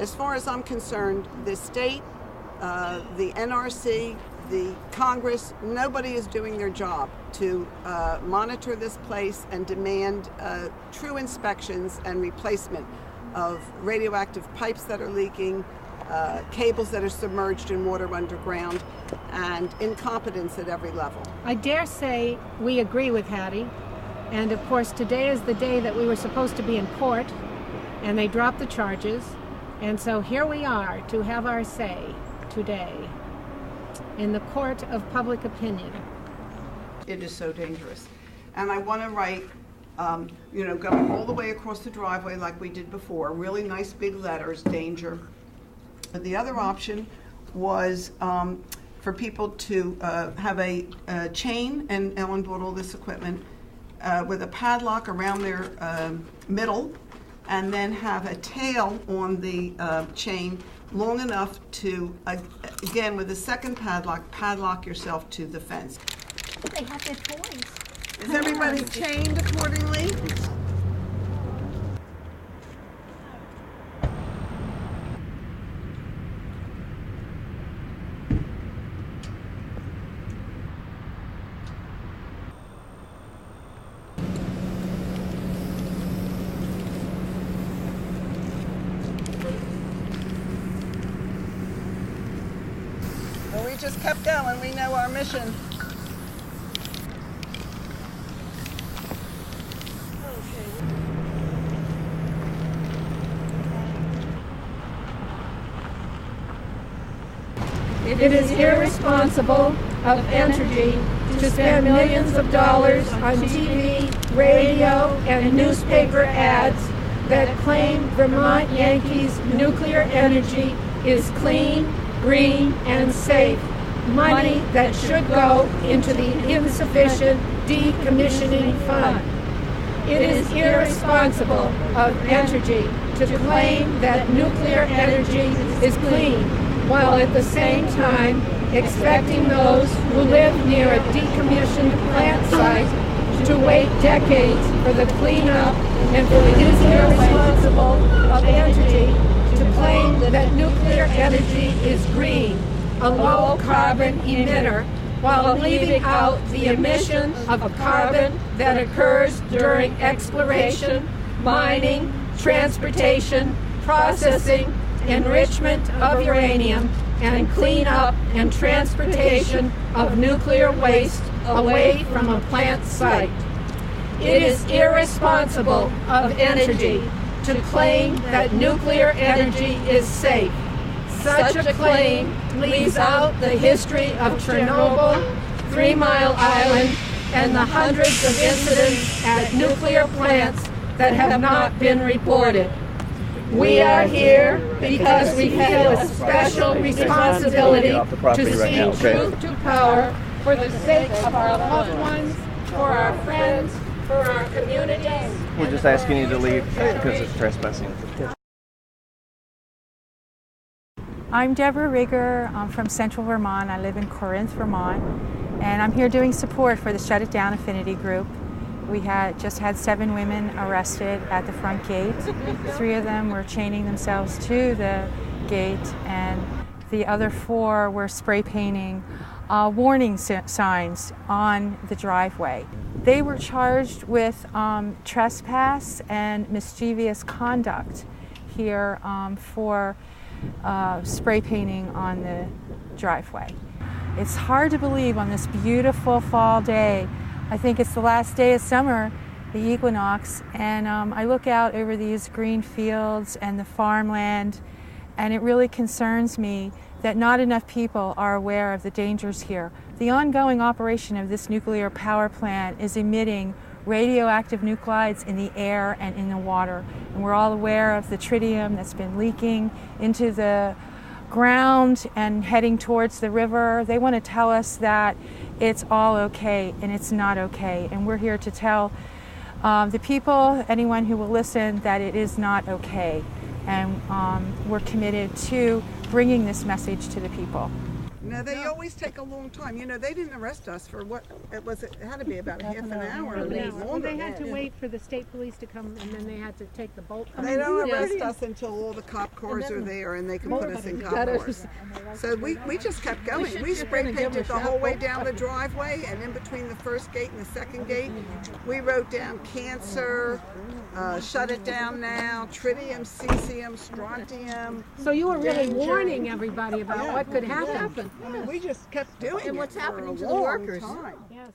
As far as I'm concerned, the state, the NRC, the Congress, nobody is doing their job to monitor this place and demand true inspections and replacement of radioactive pipes that are leaking, cables that are submerged in water underground, and incompetence at every level. I dare say we agree with Hattie. And of course, today is the day that we were supposed to be in court, and they dropped the charges. And so here we are to have our say today in the court of public opinion. It is so dangerous. And I want to write, going all the way across the driveway like we did before, really nice big letters, danger. But the other option was for people to have a chain, and Ellen bought all this equipment, with a padlock around their middle, and then have a tail on the chain long enough to, again, with a second padlock yourself to the fence. They have their toys. Is everybody chained accordingly? Well, we just kept going. We know our mission. It is irresponsible of Entergy to spend millions of dollars on TV, radio, and newspaper ads that claim Vermont Yankee's nuclear energy is clean, green, and safe. Money that should go into the insufficient decommissioning fund. It is irresponsible of Entergy to claim that nuclear energy is clean, while at the same time expecting those who live near a decommissioned plant site to wait decades for the cleanup, and it is irresponsible of Entergy to claim that nuclear energy is green, a low-carbon emitter, while leaving out the emission of carbon that occurs during exploration, mining, transportation, processing, enrichment of uranium, and cleanup and transportation of nuclear waste away from a plant site. It is irresponsible of Entergy to claim that nuclear energy is safe. Such a claim leaves out the history of Chernobyl, 3 Mile Island, and the hundreds of incidents at nuclear plants that have not been reported. We are here because we feel a special responsibility to speak truth to power for the sake of our loved ones, for our friends, for our communities. We're just asking you to leave because it's trespassing. I'm Deborah Rigger. I'm from Central Vermont. I live in Corinth, Vermont, and I'm here doing support for the Shut It Down Affinity Group. We just had 7 women arrested at the front gate. 3 of them were chaining themselves to the gate, and the other 4 were spray painting warning signs on the driveway. They were charged with trespass and mischievous conduct here for spray painting on the driveway. It's hard to believe on this beautiful fall day. I think it's the last day of summer, the equinox, and I look out over these green fields and the farmland, and it really concerns me that not enough people are aware of the dangers here. The ongoing operation of this nuclear power plant is emitting radioactive nuclides in the air and in the water, and we're all aware of the tritium that's been leaking into the ground and heading towards the river. They want to tell us that it's all okay, and it's not okay. And we're here to tell the people, anyone who will listen, that it is not okay. And we're committed to bringing this message to the people. No, they always take a long time. You know, they didn't arrest us for what it was. It had to be about half an hour or Yeah. longer. Well, they had to wait for the state police to come, and then they had to take the bolt. They don't arrest us until all the cop cars are there and they can put us in cop cars. So we just kept going. We spray painted the whole way down the driveway, and in between the first gate and the second gate, we wrote down cancer, shut it down now, tritium, cesium, strontium. So you were really Danger. warning everybody about what could happen. I mean, we just kept doing it what's for happening a to the long workers? time. Yes.